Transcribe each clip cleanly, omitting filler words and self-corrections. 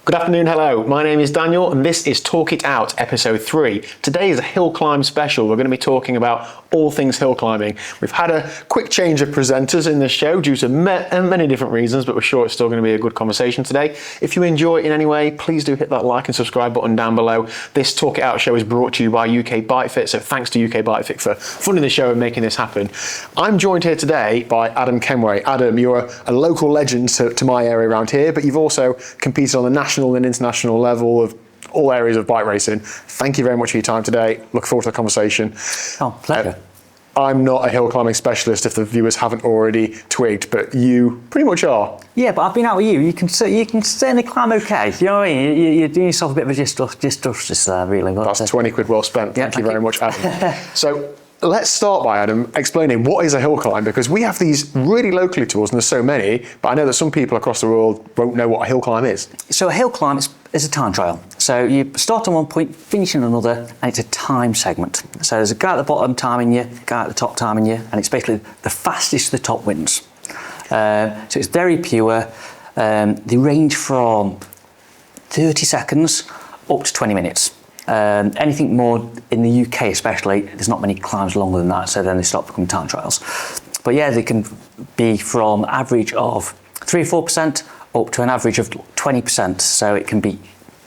Good afternoon, hello. My name is Daniel and this is Talk It Out, episode 3. Today is a hill climb special. We're going to be talking about all things hill climbing. We've had a quick change of presenters in the show due to many different reasons, but we're sure it's still going to be a good conversation today. If you enjoy it in any way, please do hit that like and subscribe button down below. This Talk It Out show is brought to you by UK Bike Fit, so thanks to UK Bike Fit for funding the show and making this happen. I'm joined here today by Adam Kenway. Adam, you're a local legend to my area around here, but you've also competed on the national and international level of all areas of bike racing. Thank you very much for your time today. Look forward to the conversation. Oh, pleasure. I'm not a hill climbing specialist if the viewers haven't already twigged, but you pretty much are. Yeah, but I've been out with you. You can certainly climb okay. You know what I mean? You're doing yourself a bit of a justice there, really. But, that's 20 quid well spent. Thank you very much, Adam. So let's start by, Adam, explaining what is a hill climb, because we have these really locally to us and there's so many, but I know that some people across the world won't know what a hill climb is. So a hill climb is a time trial. So you start on one point, finish in another, and it's a time segment. So there's a guy at the bottom timing you, a guy at the top timing you, and it's basically the fastest to the top wins. So it's very pure. They range from 30 seconds up to 20 minutes. Anything more in the UK especially, there's not many climbs longer than that, so then they start becoming time trials. But yeah, they can be from average of 3 or 4% up to an average of 20%, so it can be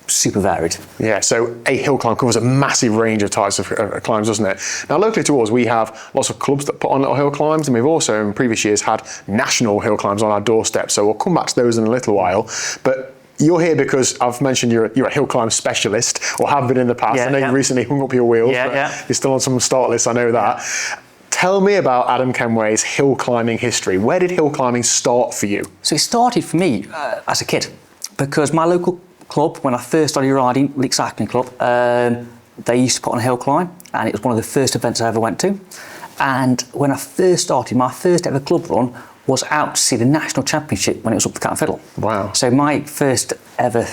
super varied. Yeah, so a hill climb covers a massive range of types of climbs, doesn't it? Now, locally to us, we have lots of clubs that put on little hill climbs, and we've also in previous years had national hill climbs on our doorstep, so we'll come back to those in a little while. But you're here because I've mentioned you're a hill climb specialist, or have been in the past. I know you recently hung up your wheels, but you're still on some start lists, I know that. Yeah. Tell me about Adam Kenway's hill climbing history. Where did hill climbing start for you? So it started for me as a kid, because my local club, when I first started riding, Leek Cycling Club, they used to put on a hill climb, and it was one of the first events I ever went to. And when I first started, my first ever club run was out to see the national championship when it was up the Cat and Fiddle. Wow. So my first ever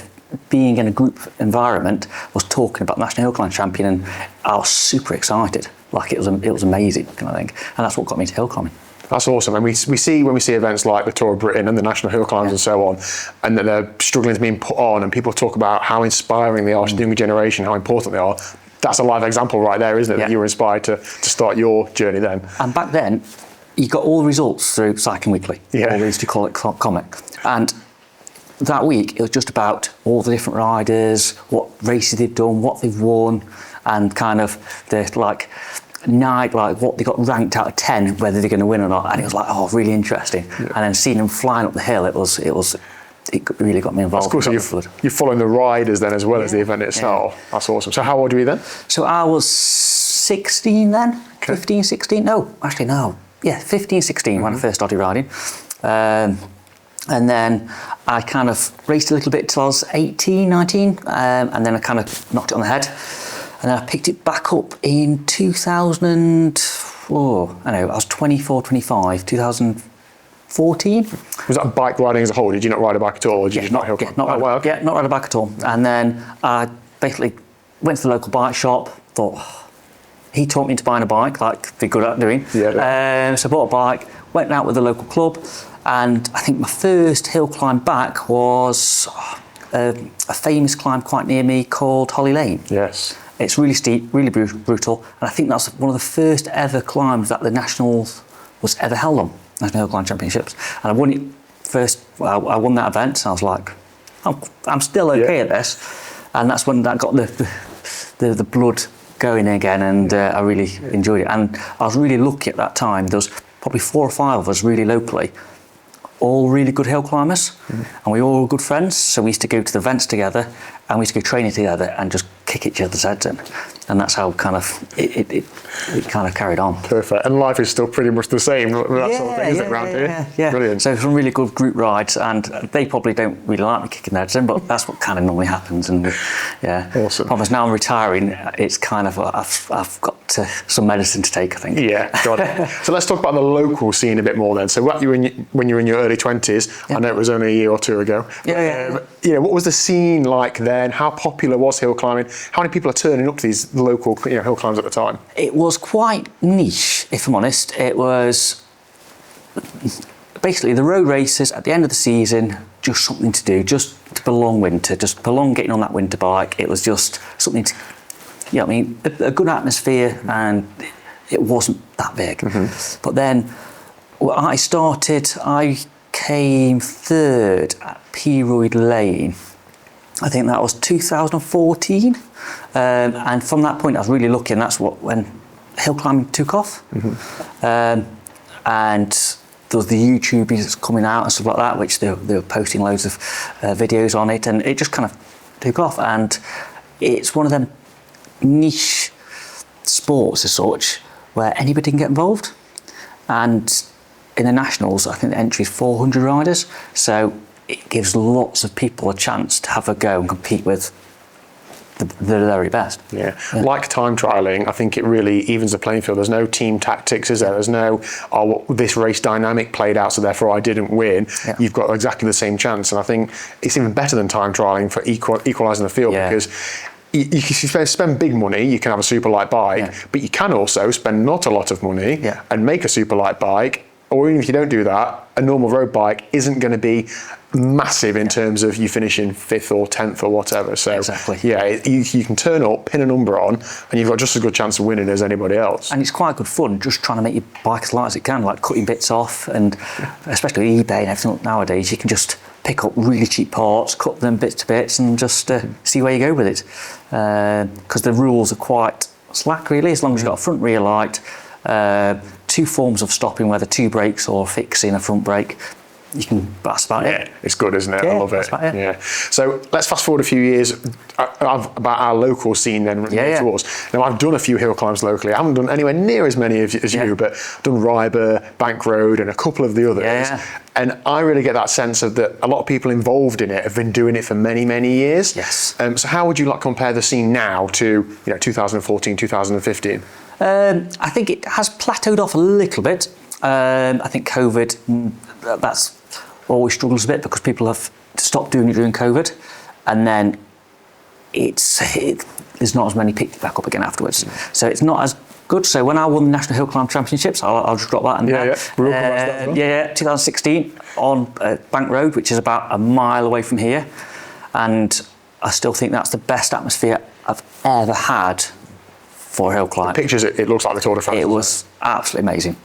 being in a group environment was talking about the National Hill Climb champion, and I was super excited. Like it was amazing, kind of thing. And that's what got me into hill climbing. That's awesome. And we see when we see events like the Tour of Britain and the National Hill Climbs and so on, and that they're struggling to be put on, and people talk about how inspiring they are to the younger generation, how important they are. That's a live example right there, isn't it? That you were inspired to start your journey then. And back then, you got all the results through Cycling Weekly, or we used to call it comic. And that week, it was just about all the different riders, what races they've done, what they've won, and kind of the what they got ranked out of 10, whether they're going to win or not. And it was like, oh, really interesting. Yeah. And then seeing them flying up the hill, it really got me involved. That's cool. So you're following the riders then as well as the event itself. Yeah. That's awesome. So how old were you then? So I was 16 then, 15, 16. No, actually no. Yeah, 15, 16 when I first started riding. And then I kind of raced a little bit till I was 18, 19, and then I kind of knocked it on the head. And then I picked it back up in 2004, I was 24, 25, 2014. Was that bike riding as a whole? Did you not ride a bike at all? Or did you just not hill climb? Not ride a bike at all. And then I basically went to the local bike shop, thought, he taught me into buying a bike, like they're good at doing. Yeah. So I bought a bike, went out with the local club, and I think my first hill climb back was a famous climb quite near me called Holly Lane. Yes. It's really steep, really brutal, and I think that's one of the first ever climbs that the Nationals was ever held on, National Hill Climb Championships. And I won it first, I won that event, and I was like, I'm still okay at this. And that's when that got the blood going again, and I really enjoyed it. And I was really lucky at that time. There was probably 4 or 5 of us really locally, all really good hill climbers, and we all were good friends, so we used to go to the events together, and we used to go training together and just kick each other's heads in, and that's how kind of it kind of carried on. Perfect. And life is still pretty much the same, that sort of thing, isn't it, around here? Yeah. Brilliant. So some really good group rides, and they probably don't really like me kicking their heads in, but that's what kind of normally happens. And awesome. Promise, now I'm retiring, it's kind of I've got some medicine to take, I think. Yeah, got it. So let's talk about the local scene a bit more then. So when you were in your early 20s, I know it was only a year or 2 ago. What was the scene like then? How popular was hill climbing? How many people are turning up to these local hill climbs at the time? It was quite niche, if I'm honest. It was basically the road races at the end of the season, just something to do, just to prolong winter, just prolong getting on that winter bike. It was just something to, you know what I mean, a good atmosphere, and it wasn't that big. But then I came third at P-Royd Lane. I think that was 2014. And from that point I was really lucky, and that's when hill climbing took off. And there was the YouTubers coming out and stuff like that, which they were posting loads of videos on it, and it just kind of took off. And it's one of them niche sports as such where anybody can get involved. And in the nationals, I think the entry is 400 riders, so it gives lots of people a chance to have a go and compete with the very best. Yeah. Like time trialling, I think it really evens the playing field. There's no team tactics, is there? There's no, this race dynamic played out, so therefore I didn't win. You've got exactly the same chance, and I think it's even better than time trialling for equalising the field, because you can spend big money, you can have a super light bike, but you can also spend not a lot of money and make a super light bike, or even if you don't do that, a normal road bike isn't going to be massive in terms of you finishing 5th or 10th or whatever. So you can turn up, pin a number on, and you've got just as good chance of winning as anybody else. And it's quite good fun just trying to make your bike as light as it can, like cutting bits off, and especially eBay and everything nowadays, you can just pick up really cheap parts, cut them bits to bits, and just see where you go with it. Because the rules are quite slack really, as long as you've got a front rear light, 2 forms of stopping, whether 2 brakes or fixing a front brake. That's about it. It's good, isn't it? I love it. Yeah. So let's fast forward a few years about our local scene then towards. Now I've done a few hill climbs locally. I haven't done anywhere near as many as you, but I've done Ryber, Bank Road, and a couple of the others. And I really get that sense of that a lot of people involved in it have been doing it for many, many years. So how would you compare the scene now to 2014, 2015? I think it has plateaued off a little bit. I think COVID, that's always struggles a bit because people have stopped doing it during COVID, and then there's not as many picked back up again afterwards. So it's not as good. So when I won the National Hill Climb Championships, I'll just drop that in there. 2016 on Bank Road, which is about a mile away from here, and I still think that's the best atmosphere I've ever had for a hill climb. The pictures, it looks like the Tour de France. It was absolutely amazing.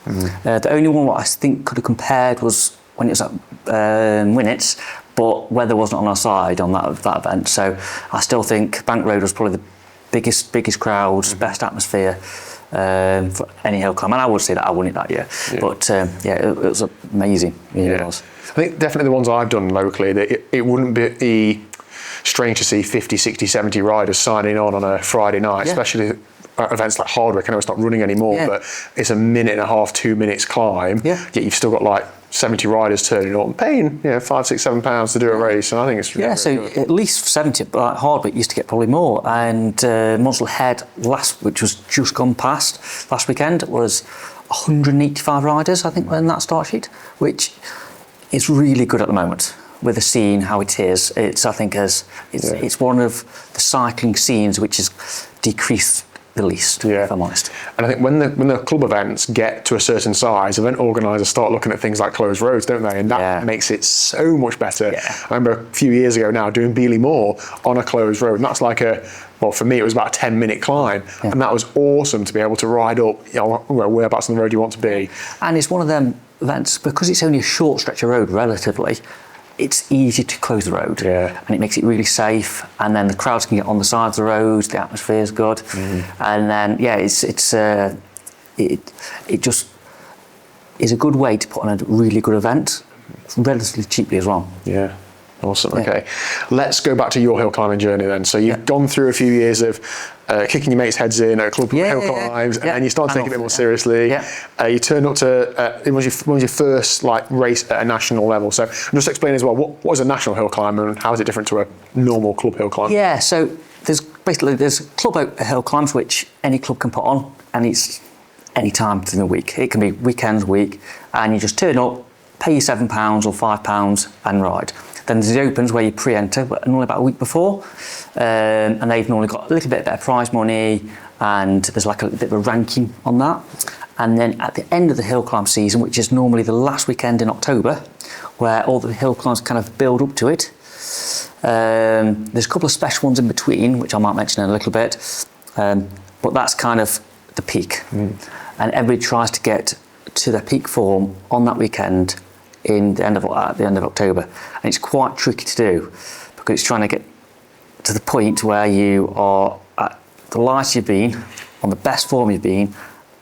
The only one what I think could have compared was when it was at Winnets, but weather wasn't on our side on that event. So I still think Bank Road was probably the biggest crowds, best atmosphere for any hill climb. And I would say that I won it that year. But it was amazing. It was. I think definitely the ones I've done locally, that it wouldn't be strange to see 50, 60, 70 riders signing on a Friday night, especially events like Hardwick. I know it's not running anymore, but it's a 1.5 minutes, 2 minutes climb. Yet you've still got 70 riders turning up and paying £5, £6, £7 to do a race, and I think it's really so good. At least 70. But Hardwick used to get probably more, and Muswell Head which was just gone past last weekend, was 185 riders, I think, on that start sheet, which is really good at the moment with the scene how it is. It's one of the cycling scenes which has decreased the least, if I'm honest. And I think when the club events get to a certain size, event organisers start looking at things like closed roads, don't they? And that makes it so much better. I remember a few years ago now doing Beeley Moor on a closed road, and that's for me it was about a 10-minute climb, and that was awesome to be able to ride up whereabouts on the road you want to be. And it's one of them events, because it's only a short stretch of road relatively, it's easy to close the road, and it makes it really safe. And then the crowds can get on the side of the roads. The atmosphere is good, and then it just is a good way to put on a really good event, relatively cheaply as well. Yeah. Awesome. Okay, let's go back to your hill climbing journey then. So you've gone through a few years of kicking your mates' heads in at club hill climbs, and then you started taking it a bit more seriously. You turned up to it was your first race at a national level. So just explain as well, what is a national hill climb and how is it different to a normal club hill climb? Yeah, so there's club hill climbs which any club can put on, and it's any time within the week. It can be weekends, week, and you just turn up, pay your £7 or £5 and ride. Then there's the opens where you pre-enter, but normally about a week before, and they've normally got a little bit better prize money, and there's a bit of a ranking on that. And then at the end of the hill climb season, which is normally the last weekend in October, where all the hill climbs kind of build up to it, there's a couple of special ones in between, which I might mention in a little bit, but that's kind of the peak. And everybody tries to get to their peak form on that weekend at the end of October. And it's quite tricky to do because it's trying to get to the point where you are at the lightest you've been, on the best form you've been,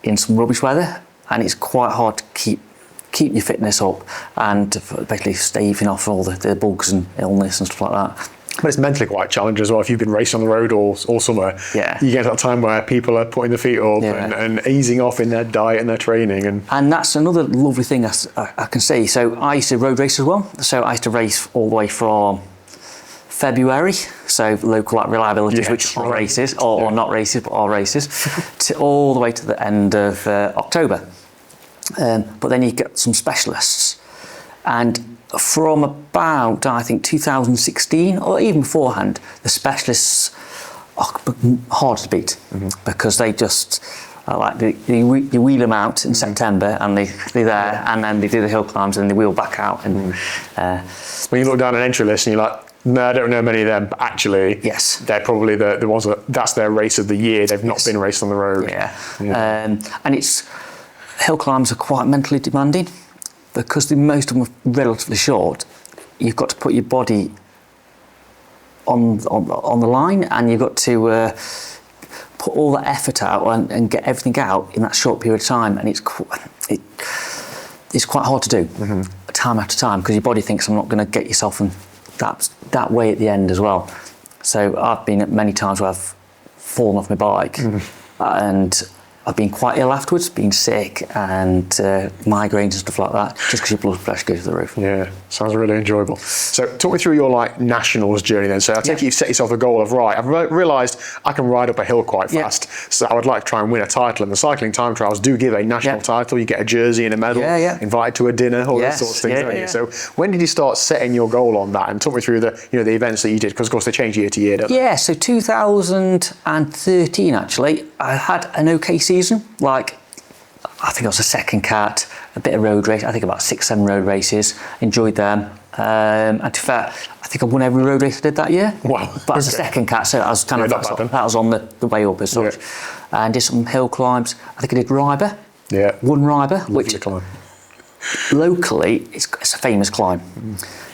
in some rubbish weather, and it's quite hard to keep your fitness up and basically staving off all the bugs and illness and stuff like that. But it's mentally quite challenging as well. If you've been racing on the road all summer, you get to that time where people are putting their feet up and easing off in their diet and their training. And that's another lovely thing I can see. So I used to road race as well. So I used to race all the way from February, so local reliabilities, which are races, or not races, but are races, to all the way to the end of October. But then you get some specialists. And from about, I think, 2016, or even beforehand, the specialists are hard to beat because they just, you wheel them out in September and they're there, and then they do the hill climbs and they wheel back out. And when you look down an entry list and you're like, no, I don't know many of them, but actually, yes, they're probably the ones that's their race of the year. They've not been raced on the road. And hill climbs are quite mentally demanding because most of them are relatively short. You've got to put your body on the line, and you've got to put all that effort out and get everything out in that short period of time, and it's quite hard to do time after time because your body thinks I'm not going to get yourself in that way at the end as well. So I've been at many times where I've fallen off my bike and I've been quite ill afterwards, been sick and migraines and stuff like that, just because your blood pressure goes to the roof. Yeah, sounds really enjoyable. So talk me through your nationals journey then. So I take it you've set yourself a goal of, right, I've realised I can ride up a hill quite fast, so I would like to try and win a title. And the cycling time trials do give a national title. You get a jersey and a medal, invited to a dinner, all those sorts of things, don't you? So when did you start setting your goal on that? And talk me through the events that you did, because of course they change year to year, don't they? Yeah, so 2013 actually, I had an okay season. I think I was a second cat, a bit of road race. I think about 6-7 road races. Enjoyed them. And to be fair, I think I won every road race I did that year. Wow! But as a second cat, so I was kind of that was on the way up as such. And did some hill climbs. I think I did Ryber. Yeah. Won Ryber, which locally it's a famous climb.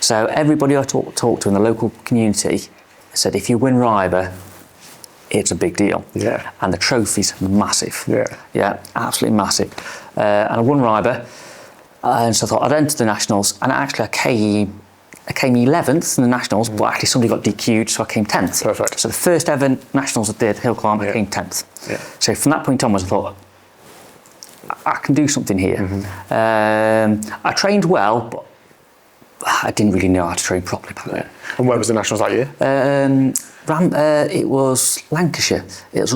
So everybody I talked to in the local community said, if you win Ryber, it's a big deal. Yeah. And the trophy's massive. Yeah. Yeah, absolutely massive. And I won Ryber, and so I thought I'd enter the Nationals, and actually I came 11th in the Nationals, but actually somebody got DQ'd, so I came 10th. Perfect. So the first ever Nationals I did, hill climb, I came 10th. Yeah. So from that point onwards I thought, I can do something here. I trained well, but I didn't really know how to train properly back then. And where was the Nationals that year? It was Lancashire. It was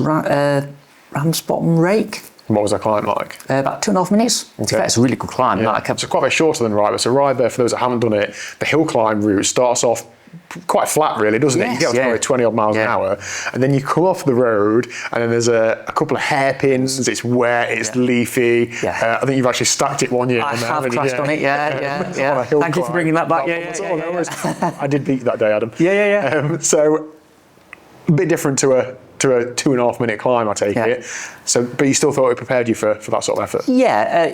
Ramsbottom Rake. And what was that climb like? About 2.5 minutes. Okay. It's a really good climb. Yeah. It's quite a bit shorter than Ryber. So Ryber, for those that haven't done it, the hill climb route starts off quite flat, really, doesn't it? You get up to probably 20 odd miles an hour, and then you come off the road, and then there's a couple of hairpins. It's wet, it's leafy. Yeah. I think you've actually stacked it one year. I have crashed on it. Yeah. Thank you for bringing that back. I did beat you that day, Adam. Yeah. So a bit different to a 2.5 minute climb, I take it. So, but you still thought it prepared you for that sort of effort? Yeah,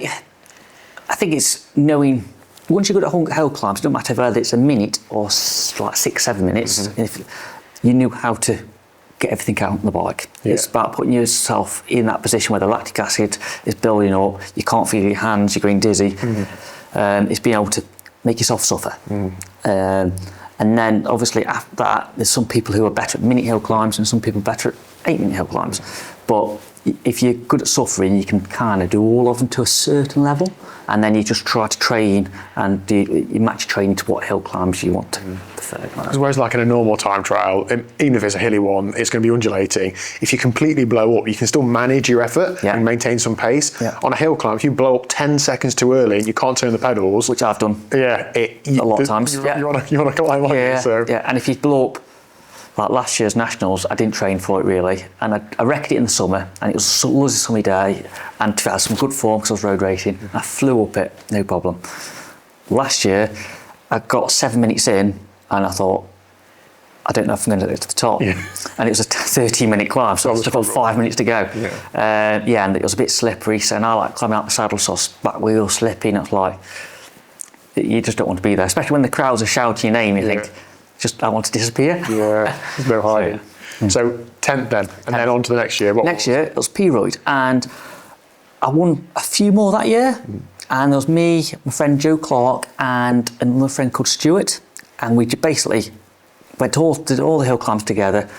I think it's knowing. Once you're good at hill climbs, it doesn't matter whether it's a minute or 6-7 minutes. If you knew how to get everything out on the bike. It's about putting yourself in that position where the lactic acid is building up. You can't feel your hands. You're going dizzy. It's being able to make yourself suffer. And then obviously after that, there's some people who are better at minute hill climbs and some people better at 8-minute hill climbs. But if you're good at suffering, you can kind of do all of them to a certain level, and then you just try to train and you match training to what hill climbs you want to prefer. Because whereas like in a normal time trial, even if it's a hilly one, it's going to be undulating. If you completely blow up, you can still manage your effort and maintain some pace. On a hill climb, if you blow up 10 seconds too early and you can't turn the pedals, which I've done, a lot of times. You want to climb on it. And if you blow up like last year's nationals, I didn't train for it really, and I wrecked it in the summer, and it was a lovely sunny day, and I had some good form because I was road racing. I flew up it, no problem. Last year, I got 7 minutes in, and I thought, I don't know if I'm going to get to the top. Yeah. And it was a 13-minute climb, so I took on 5 minutes to go. Yeah. And it was a bit slippery, so now like climbing out the saddle, so back wheel slipping. It's like, you just don't want to be there, especially when the crowds are shouting your name. You think, just I want to disappear. Yeah, there's no hiding. So 10th then, and then on to the next year. Next year it was P-Royd, and I won a few more that year. And there was me, my friend Joe Clark, and another friend called Stuart, and we basically did all the hill climbs together.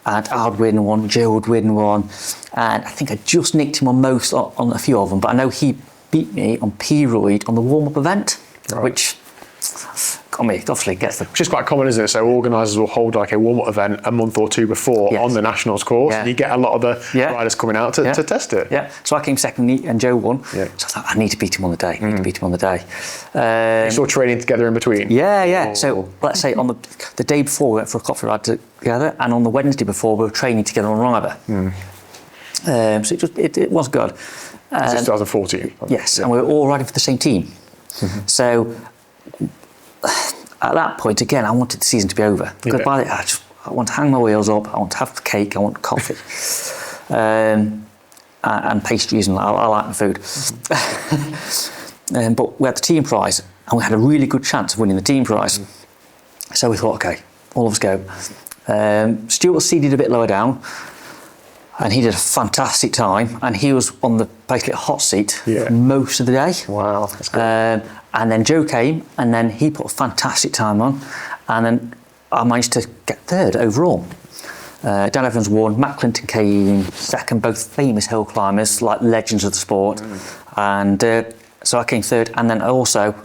And I'd win one, Joe would win one, and I think I just nicked him on a few of them. But I know he beat me on P-Royd on the warm-up event, which. Obviously gets the... Which is quite common, isn't it? So organisers will hold like a warm-up event a month or two before on the nationals course. And you get a lot of the riders coming out to test it. Yeah. So I came second and Joe won. Yeah. So I thought, I need to beat him on the day. You're still training together in between? Yeah. Oh. So let's say on the day before we went for a coffee ride together, and on the Wednesday before we were training together on River. So it was good. This is 2014? Yes, and we were all riding for the same team. So at that point, again, I wanted the season to be over. Because by the I want to hang my wheels up, I want to have the cake, I want coffee. And pastries, and I like my food. But we had the team prize, and we had a really good chance of winning the team prize. So we thought, okay, all of us go. Stuart was seated a bit lower down, and he did a fantastic time, and he was on the basically a hot seat for most of the day. Wow, that's good. And then Joe came, and then he put a fantastic time on, and then I managed to get third overall. Dan Evans won, Matt Clinton came second, both famous hill climbers, like legends of the sport. And so I came third, and then also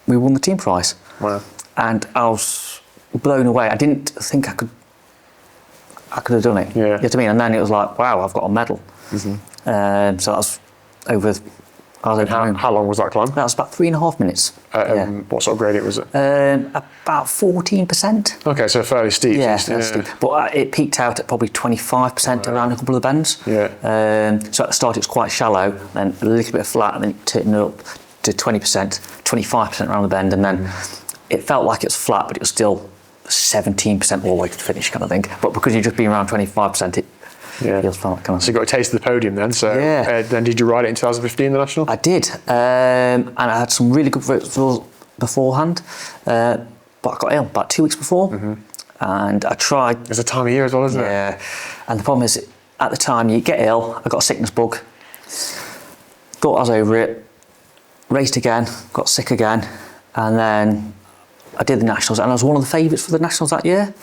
we won the team prize. Wow. And I was blown away. I didn't think I could have done it. Yeah. You know what I mean? And then it was like, wow, I've got a medal. So that was over. How long was that climb? That was about 3.5 minutes. What sort of gradient was it? About 14%. Okay, so fairly steep. Yeah, steep. But it peaked out at probably 25% around a couple of the bends. Yeah. So at the start it was quite shallow, then a little bit flat, and then it turned up to 20%, 25% around the bend, and then it felt like it was flat, but it was still 17% all the way to the finish kind of thing. But because you've just been around 25%, it feels fun. So you got a taste of the podium then. So then did you ride it in 2015, the national? I did, and I had some really good results beforehand, but I got ill about 2 weeks before, and I tried. It's a time of year as well, isn't it? Yeah, and the problem is, at the time you get ill. I got a sickness bug. Thought I was over it. Raced again, got sick again, and then I did the nationals, and I was one of the favourites for the nationals that year.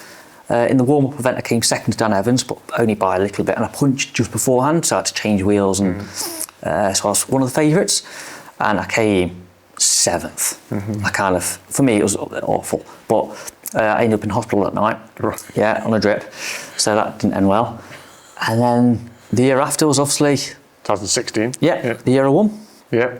In the warm-up event, I came second to Dan Evans, but only by a little bit, and I punched just beforehand, so I had to change wheels, and so I was one of the favourites, and I came 7th. For me, it was awful, but I ended up in hospital that night, on a drip, so that didn't end well. And then the year after was obviously 2016. The year I won. Yeah.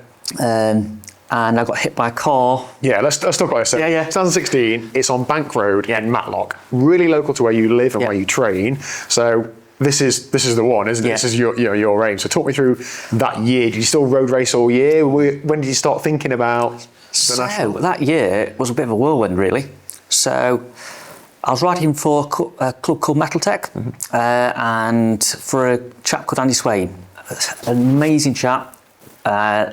And I got hit by a car. Yeah, let's talk about this. So 2016, it's on Bank Road in Matlock, really local to where you live and where you train. So this is the one, isn't it? This is your aim. So talk me through that year. Did you still road race all year? When did you start thinking about the national? That year was a bit of a whirlwind, really. So I was riding for a club called Metal Tech, and for a chap called Andy Swain, an amazing chap.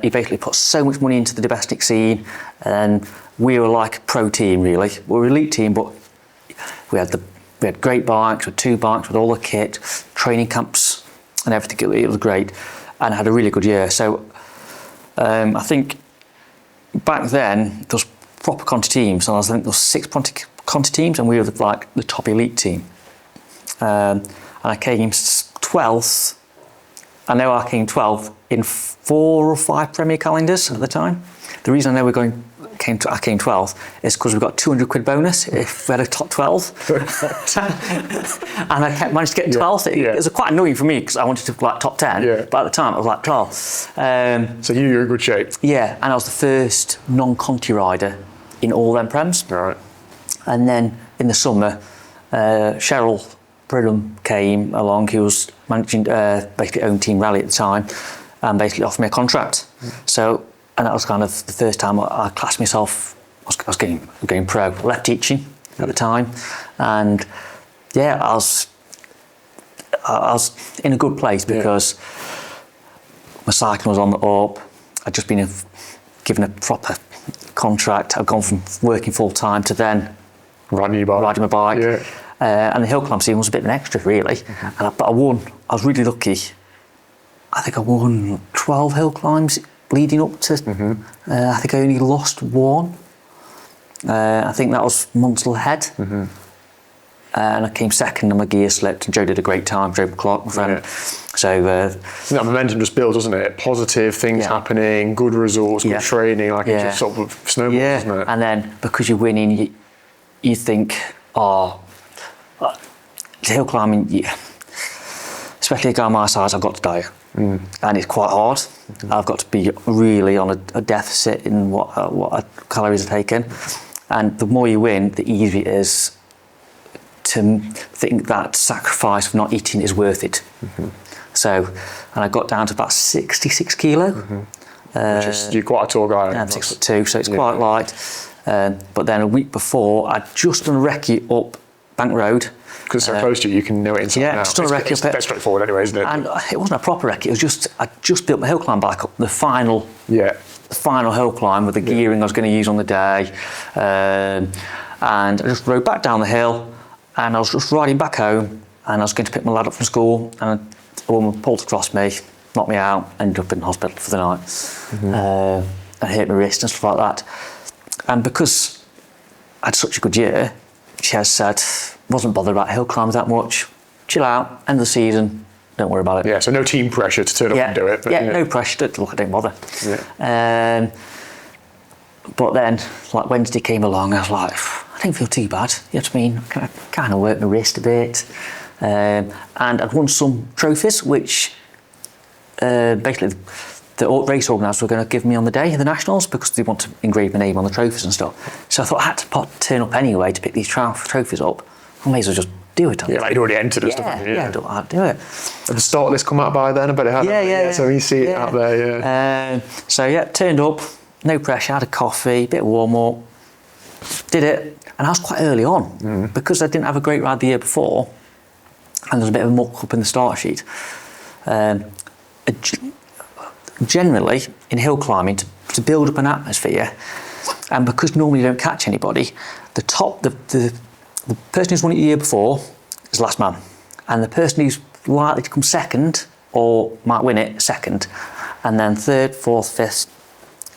He basically put so much money into the domestic scene, and we were like a pro team, really. We were an elite team, but we had great bikes, we had 2 bikes with all the kit, training camps and everything. It was great, and I had a really good year. So I think back then there was proper Conti teams, and I think there was 6 Conti teams, and we were like the top elite team. And I came 12th. I know I came 12th in 4 or 5 Premier calendars at the time. The reason I know I came 12th is because we got £200 bonus if we had a top 12. And I managed to get 12th. It was quite annoying for me because I wanted to go like top 10, but at the time I was like 12. So you were in good shape. Yeah, and I was the first non-Conti rider in all them Prems. Right. And then in the summer, Cheryl Podium came along, who was managing basically own team rally at the time, and basically offered me a contract. So, and that was kind of the first time I classed myself. I was getting pro. I left teaching at the time, and yeah, I was in a good place because my cycling was on the up. I'd just been given a proper contract. I'd gone from working full time to then riding my bike. Yeah. And the hill climb season was a bit of an extra, really. But I won. I was really lucky. I think I won 12 hill climbs leading up to. I think I only lost one. I think that was Munsell Head. And I came second and my gear slipped, and Joe did a great time, Joe McClark, my friend. So that momentum just builds, doesn't it? Positive things happening, good results, good training, like it just sort of snowballs, doesn't it? And then because you're winning, you think, hill climbing, especially a guy my size, I've got to diet. And it's quite hard. I've got to be really on a deficit in what calories are taken. And the more you win, the easier it is to think that sacrifice for not eating is worth it. So, and I got down to about 66 kilo. Which is, you're quite a tall guy. I'm 6'2", so it's quite light. But then a week before, I'd just done a recce up Bank Road. Because it's so close to you, you can know it inside out. Just done a recce up it. It's straightforward anyway, isn't it? And it wasn't a proper recce, it was just, I just built my hill climb bike up, the final hill climb with the gearing I was going to use on the day. And I just rode back down the hill, and I was just riding back home, and I was going to pick my lad up from school, and a woman pulled across me, knocked me out, ended up in hospital for the night. I hurt my wrist and stuff like that. And because I had such a good year, she has said, wasn't bothered about hill climbs that much, chill out, end of the season, don't worry about it. Yeah, so no team pressure to turn up and do it. But no pressure, look, I don't bother. But then, like Wednesday came along, I was like, I don't feel too bad, you know what I mean? I kind of worked my wrist a bit. And I'd won some trophies, which basically the race organisers were going to give me on the day of the Nationals because they want to engrave my name on the trophies and stuff. So I thought I had to turn up anyway to pick these trophies up. I may as well just do it. Yeah, like you'd already entered and stuff. I'd do it. Had the start list come out by then? I bet it had. Yeah. So you see it out there, turned up, no pressure, had a coffee, bit of warm up, did it, and I was quite early on because I didn't have a great ride the year before, and there was a bit of a muck up in the start sheet. Generally, in hill climbing, to build up an atmosphere, and because normally you don't catch anybody, the person who's won it the year before is last man, and the person who's likely to come second or might win it second, and then third, fourth, fifth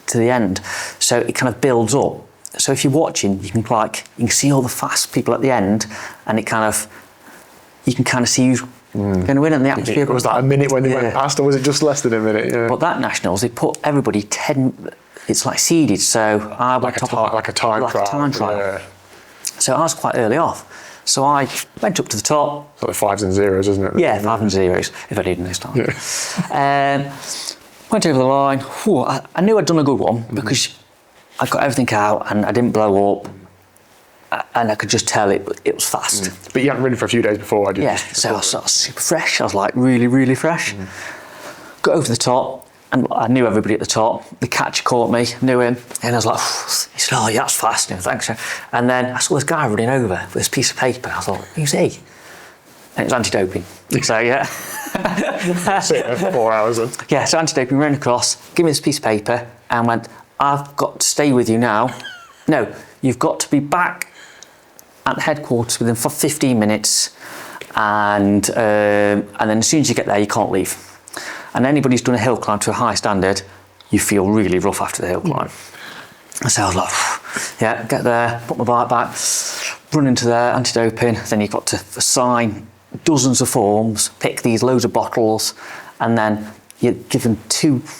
to the end. So it kind of builds up. So if you're watching, you can see all the fast people at the end, and you can kind of see who's going to win in the atmosphere. Was that a minute when they went past, or was it just less than a minute? Yeah. But that Nationals, they put everybody 10. It's like seeded, so I went like a time trial. Yeah. So I was quite early off. So I went up to the top. Sort of 5s and 0s, isn't it? Yeah, 5 and 0s, if I didn't this time. Yeah. Went over the line. Whew, I knew I'd done a good one because I got everything out and I didn't blow up. And I could just tell it was fast. But you hadn't ridden for a few days before, I did. Yeah, so I was super fresh. I was like really, really fresh. Got over the top, and I knew everybody at the top. The catcher caught me, knew him, and I was like, he said, "Oh, yeah, that's fast." And thanks. And then I saw this guy running over with this piece of paper. I thought, "Who's he?" And it was anti-doping. So yeah. Sit there for 4 hours then. Yeah, so anti-doping ran across, give me this piece of paper, and went, "I've got to stay with you now. No, you've got to be back at the headquarters within 15 minutes, and then as soon as you get there, you can't leave. And anybody who's done a hill climb to a high standard, you feel really rough after the hill climb." So I was like, get there, put my bike back, run into there, anti-doping. Then you've got to sign dozens of forms, pick these loads of bottles, and then you're given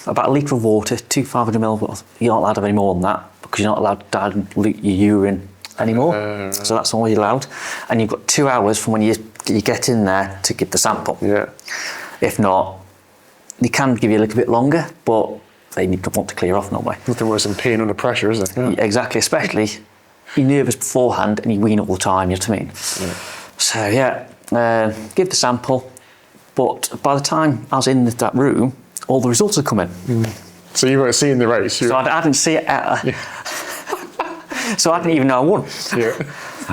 about a litre of water, 2 500ml. You're not allowed to have any more than that because you're not allowed to dilute your urine anymore. So that's all you're allowed. And you've got 2 hours from when you get in there to give the sample. Yeah. If not, they can give you a little bit longer, but they want to clear off normally. Nothing worse than peeing under pressure, is it? Yeah. Exactly, especially you're nervous beforehand and you wean all the time, you know what I mean? So yeah, give the sample, but by the time I was in that room, all the results had come in. So you weren't seeing the race? So I didn't see it. So I didn't even know I won. Yeah.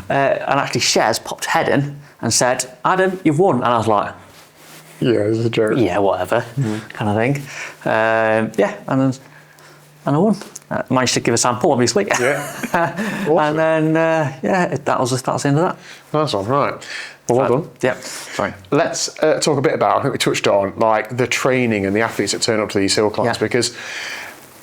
And actually, Shez popped head in and said, "Adam, you've won." And I was like, Yeah, it's a joke. "Yeah, whatever," kind of thing. Yeah, and I won. Managed to give a sample, obviously. Yeah. Awesome. And then that was the end of that. Nice one, right. Well done. Yeah. Sorry. Let's talk a bit about, I think we touched on, like the training and the athletes that turn up to these hill climbs, because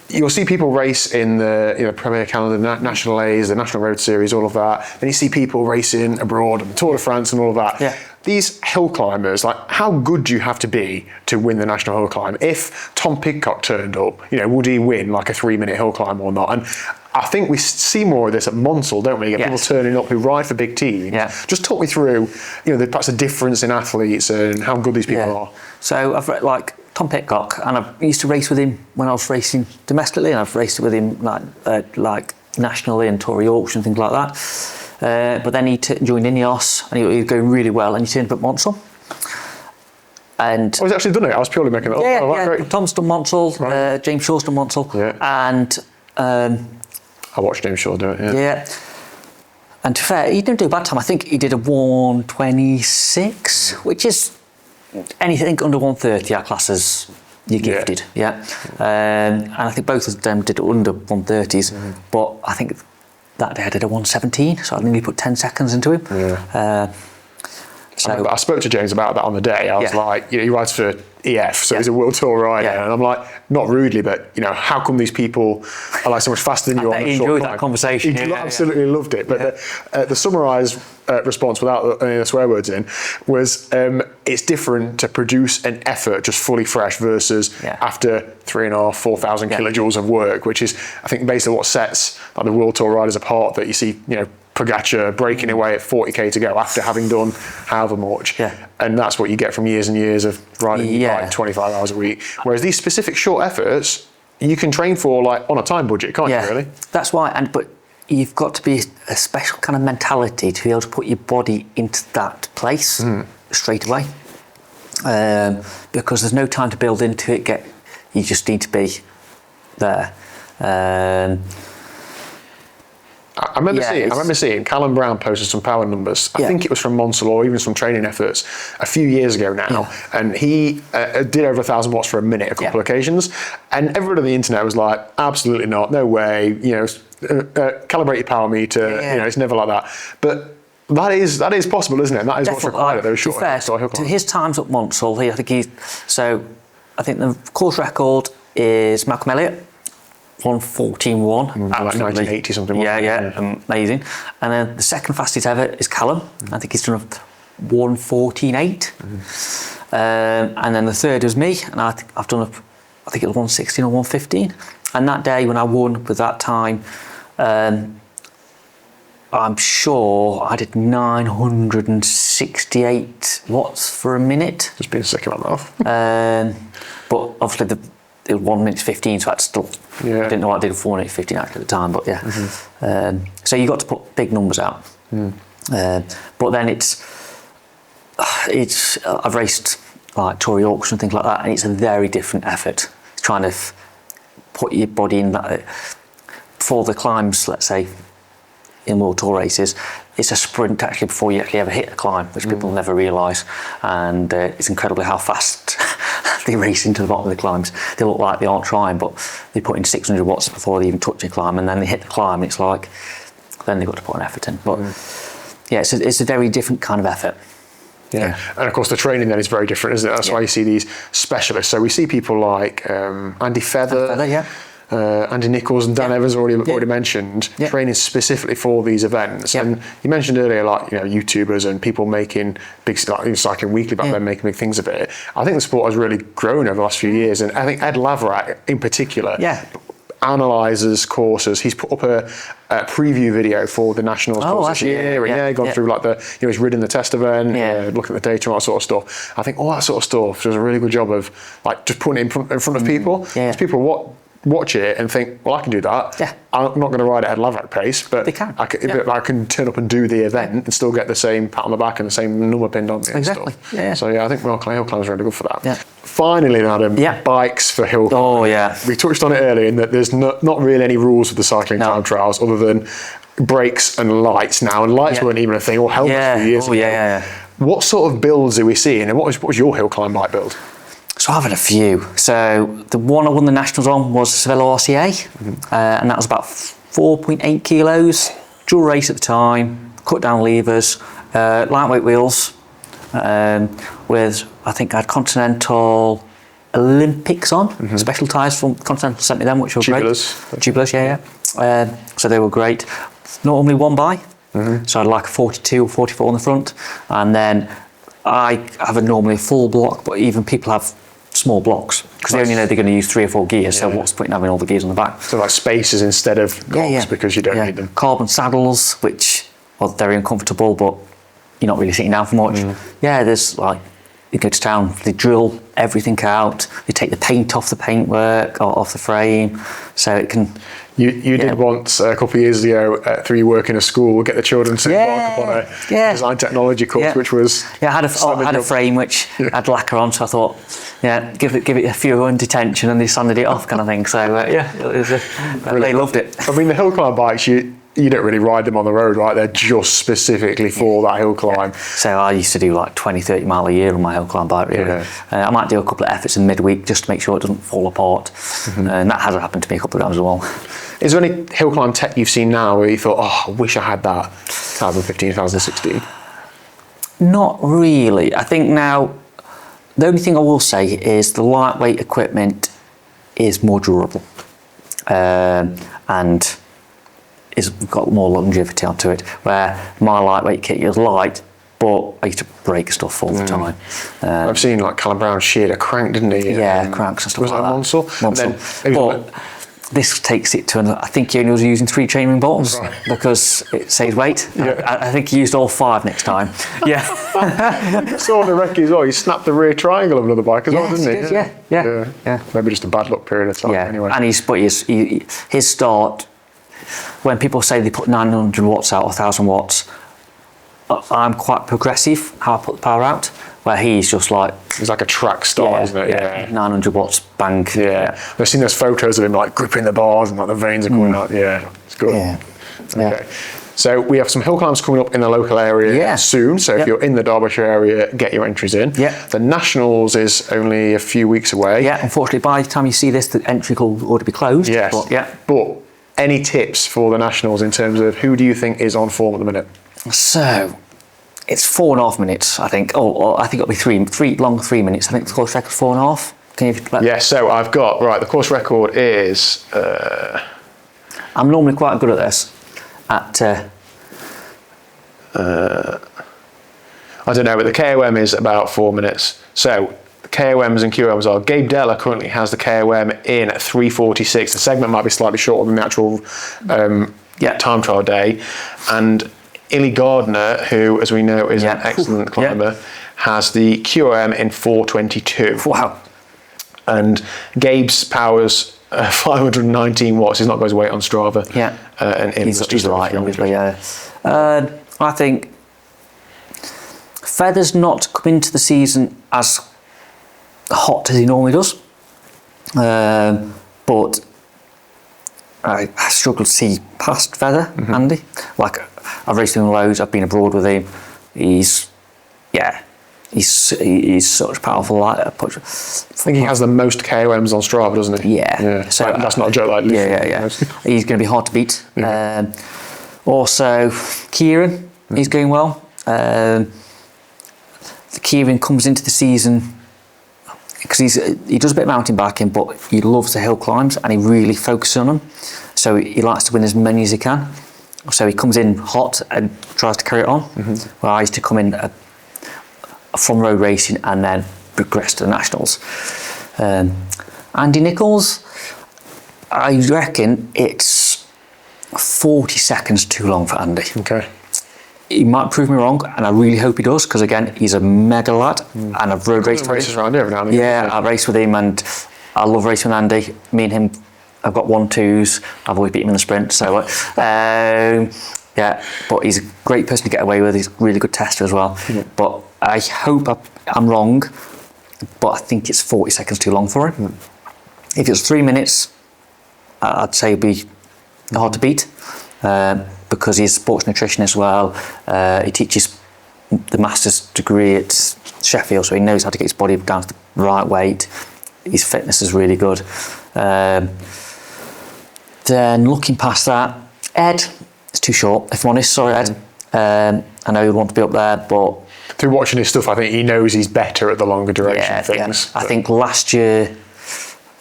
you'll see people race in the Premier Calendar, the National A's, the National Road Series, all of that. Then you see people racing abroad, and the Tour de France and all of that. Yeah. These hill climbers, like, how good do you have to be to win the National Hill Climb? If Tom Pidcock turned up, would he win like a 3-minute hill climb or not? And I think we see more of this at Monsell, don't we? People turning up who ride for big teams. Yeah. Just talk me through, perhaps the difference in athletes and how good these people are. So I've read Tom Pidcock, and I used to race with him when I was racing domestically, and I've raced with him like nationally and Tour Yorkshire and things like that. But then he joined Ineos, and he was going really well, and he turned up at Monsell. And he's actually done it. I was purely making it up. Yeah, Great. Tom's done Monsell, Right. James Shaw's done Monsell, and I watched James Shaw do it. yeah. And to be fair, he didn't do a bad time. I think he did a 1:26, which is anything under 1:30. Our classes, you're gifted. Yeah. And I think both of them did under 1:30s, but I think that day I did a 1:17, so I nearly put 10 seconds into him. Yeah. So I spoke to James about that on the day. I was like, he rides for EF, so he's a World Tour rider, and I'm like, not rudely, but how come these people are like so much faster than you on the short enjoyed climb? that conversation. He absolutely loved it. But the summarised response, without any of the swear words in, was it's different to produce an effort just fully fresh versus after 3,500-4,000 kilojoules of work, which is, I think, basically what sets the World Tour riders apart. That you see, Pogacar breaking away at 40k to go after having done however much, and that's what you get from years and years of riding like 25 hours a week. Whereas these specific short efforts, you can train for like on a time budget, can't you? Really? That's why. But you've got to be a special kind of mentality to be able to put your body into that place straight away, because there's no time to build into it. You just need to be there. I remember seeing Callum Brown posted some power numbers. I think it was from Monsell or even some training efforts a few years ago now, and he did over 1,000 watts for a minute a couple of occasions, and everyone on the internet was like, absolutely not, no way, calibrate your power meter, it's never like that. But that is possible, isn't it? And that is what's required at those short efforts. To his times at Monsell, I think the course record is Malcolm Elliott. 1:14.1, like 1980 something. Amazing. And then the second fastest ever is Callum. I think he's done a 1:14.8. And then the third was me, and I've done I think it was 1:16 or 1:15. And that day when I won with that time, I'm sure I did 968 watts for a minute. Just being sick of that off. But obviously it was 1:15, so that's still. I didn't know I did 4:15 actually at the time, but so you got to put big numbers out. But then it's I've raced like Tour Yorkshire and things like that, and it's a very different effort. It's trying to put your body in that for the climbs, let's say, in World Tour races. It's a sprint actually before you actually ever hit the climb, which people never realise, and it's incredible how fast they race into the bottom of the climbs. They look like they aren't trying, but they put in 600 watts before they even touch the climb, and then they hit the climb, and it's like, then they've got to put an effort in. But it's a very different kind of effort. Yeah, and of course the training then is very different, isn't it? That's why you see these specialists. So we see people like Andy Feather, Andy Nichols and Dan Evans already mentioned, training specifically for these events. And you mentioned earlier, like YouTubers and people making big, like Cycling Weekly back then, making big things of it. I think the sport has really grown over the last few years, and I think Ed Laverack in particular analyses courses. He's put up a preview video for the Nationals course this year, and gone through like he's ridden the test event, looking at the data and all that sort of stuff. I think all that sort of stuff does a really good job of like just putting it in front of people. Because people watch it and think, well, I can do that. Yeah. I'm not going to ride it at Laverack pace, but They can. I can turn up and do the event and still get the same pat on the back and the same number pinned on me. Exactly. And stuff. Yeah. So I think hill climb is really good for that. Yeah. Finally, Adam, Yeah. bikes for hill climb. Oh, yeah. We touched on it earlier in that there's not really any rules for the cycling No. time trials other than brakes and lights now, and lights weren't even a thing, or helmets a few years ago. Yeah. What sort of builds are we seeing, and what was your hill climb bike build? So I've had a few. So the one I won the nationals on was Cervelo RCA, and that was about 4.8 kilos. Dual race at the time, cut down levers, lightweight wheels, with I think I had Continental Olympics on, special tyres from Continental sent me them, which were Tubulars. great. Tubulars, yeah. So they were great. Normally one by, so I had like a 42 or 44 on the front, and then I have normally a full block, but even people have small blocks because they only know they're going to use 3 or 4 gears. So what's the point in having all the gears on the back? So like spacers instead of blocks because you don't need them. Carbon saddles, which are very uncomfortable, but you're not really sitting down for much. Yeah, there's like, you go to town, they drill everything out, they take the paint off the paintwork or off the frame, so it can. You did once a couple of years ago through your work in a school, get the children to embark upon a design technology course, which was I had a frame which had lacquer on, so I thought, give it a few in detention, and they sanded it off, kind of thing. So they loved it. I mean, the hill climb bikes, you don't really ride them on the road, right? They're just specifically for that hill climb. So I used to do like 20, 30 mile a year on my hill climb bike, really. I might do a couple of efforts in midweek just to make sure it doesn't fall apart. And that has happened to me a couple of times as well. Is there any hill climb tech you've seen now where you thought, I wish I had that 2015, 2016? Not really. I think now, the only thing I will say is the lightweight equipment is more durable. And it's got more longevity onto it, where my lightweight kit is light, but I used to break stuff all the time. I've seen like Callum Brown sheared a crank, didn't he? Cranks and stuff was like that. Monsell. But this takes it to another. I think he only was using 3 chainring bolts because it saves weight. I think he used all 5 next time. I saw on the recce as well, he snapped the rear triangle of another bike as well, didn't he? Yeah. Maybe just a bad luck period of time anyway. And his start, when people say they put 900 watts out or 1,000 watts, I'm quite progressive how I put the power out, where he's just like... It's like a track start, isn't it? 900 watts, bang. I've seen those photos of him like gripping the bars and like the veins are coming out. Yeah, it's good. Okay. So we have some hill climbs coming up in the local area soon. So if you're in the Derbyshire area, get your entries in. The Nationals is only a few weeks away. Yeah, unfortunately, by the time you see this, the entry will already be closed. Yes. But any tips for the Nationals in terms of who do you think is on form at the minute? So it's 4.5 minutes, I think. I think it'll be 3 minutes. I think the course record's 4.5. Can you? So I've got the course record is. I'm normally quite good at this. I don't know, but the KOM is about 4 minutes. So the KOMs and QOMs are Gabe Della currently has the KOM in at 3:46. The segment might be slightly shorter than the actual time trial day, and Illy Gardner, who, as we know, is an excellent climber, has the QOM in 4:22. Wow. And Gabe's powers 519 watts. He's not got his weight on Strava. And he's right, obviously. I think Feather's not come into the season as hot as he normally does, but I struggle to see past Feather, Andy. Like, I've raced him loads, I've been abroad with him. He's such powerful. I think he has the most KOMs on Strava, doesn't he? So that's not a joke. Like he's going to be hard to beat. Also, Kieran, he's going well. Kieran comes into the season because he does a bit of mountain biking, but he loves the hill climbs and he really focuses on them. So he likes to win as many as he can. So he comes in hot and tries to carry it on. Where I used to come in from road racing and then progress to the Nationals. Andy Nichols, I reckon it's 40 seconds too long for Andy. Okay. He might prove me wrong, and I really hope he does, because again, he's a mega lad, and I've road raced with him. Around here every now and again. I race with him, and I love racing with Andy. Me and him I've got 1-2s. I've always beat him in the sprint. So, yeah, but he's a great person to get away with. He's a really good tester as well. But I hope I'm wrong, but I think it's 40 seconds too long for him. If it was 3 minutes, I'd say it'd be hard to beat, because he's a sports nutritionist as well. He teaches the master's degree at Sheffield, so he knows how to get his body down to the right weight. His fitness is really good. Then looking past that, Ed, it's too short, if I'm honest. Sorry, Ed. I know he'd want to be up there, but through watching his stuff, I think he knows he's better at the longer duration things. I think last year,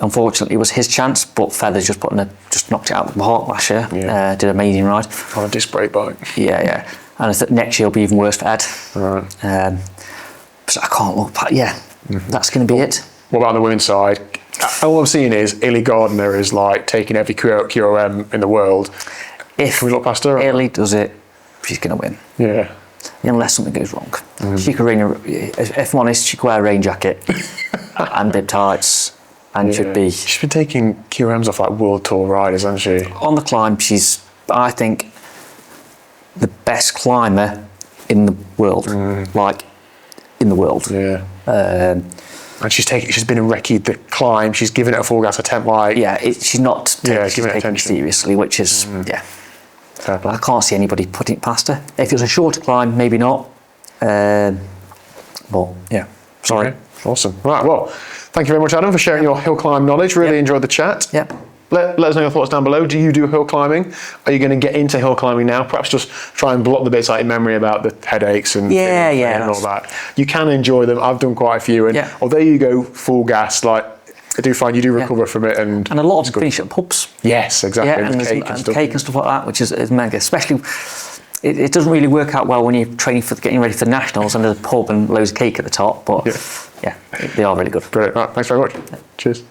unfortunately, was his chance, but Feathers just knocked it out of the park last year. Did an amazing ride on a disc brake bike. Yeah. And I think next year will be even worse for Ed. Right. So I can't look back. Yeah, that's going to be it. What about on the women's side? All I'm seeing is Illy Gardner is like taking every QOM in the world. If Can we look past her? Illy does it, she's going to win. Yeah. Unless something goes wrong. She could if I'm honest, she could wear a rain jacket and bib tights, and should be. She's been taking QMs off like world tour riders, hasn't she? On the climb, she's, I think, the best climber in the world. Like, in the world. Yeah. And she's been in recce the climb. She's given it a full gas attempt. Like she's not giving it attention seriously, which is Fair play. I can't see anybody putting it past her. If it was a shorter climb, maybe not. But yeah, sorry. Okay. Awesome. Right. Well, thank you very much, Adam, for sharing your hill climb knowledge. Really enjoyed the chat. Yep. Let us know your thoughts down below. Do you do hill climbing? Are you going to get into hill climbing now? Perhaps just try and block the bits out in memory about the headaches and and all that. You can enjoy them. I've done quite a few, and although you go full gas, like I do find you do recover from it, and a lot of them finish at pubs. Yes, exactly. Yeah, and cake and stuff like that, which is mega. Especially, it doesn't really work out well when you're training for getting ready for the nationals and there's a pub and loads of cake at the top. But yeah, they are really good. Brilliant. Right, thanks very much. Cheers.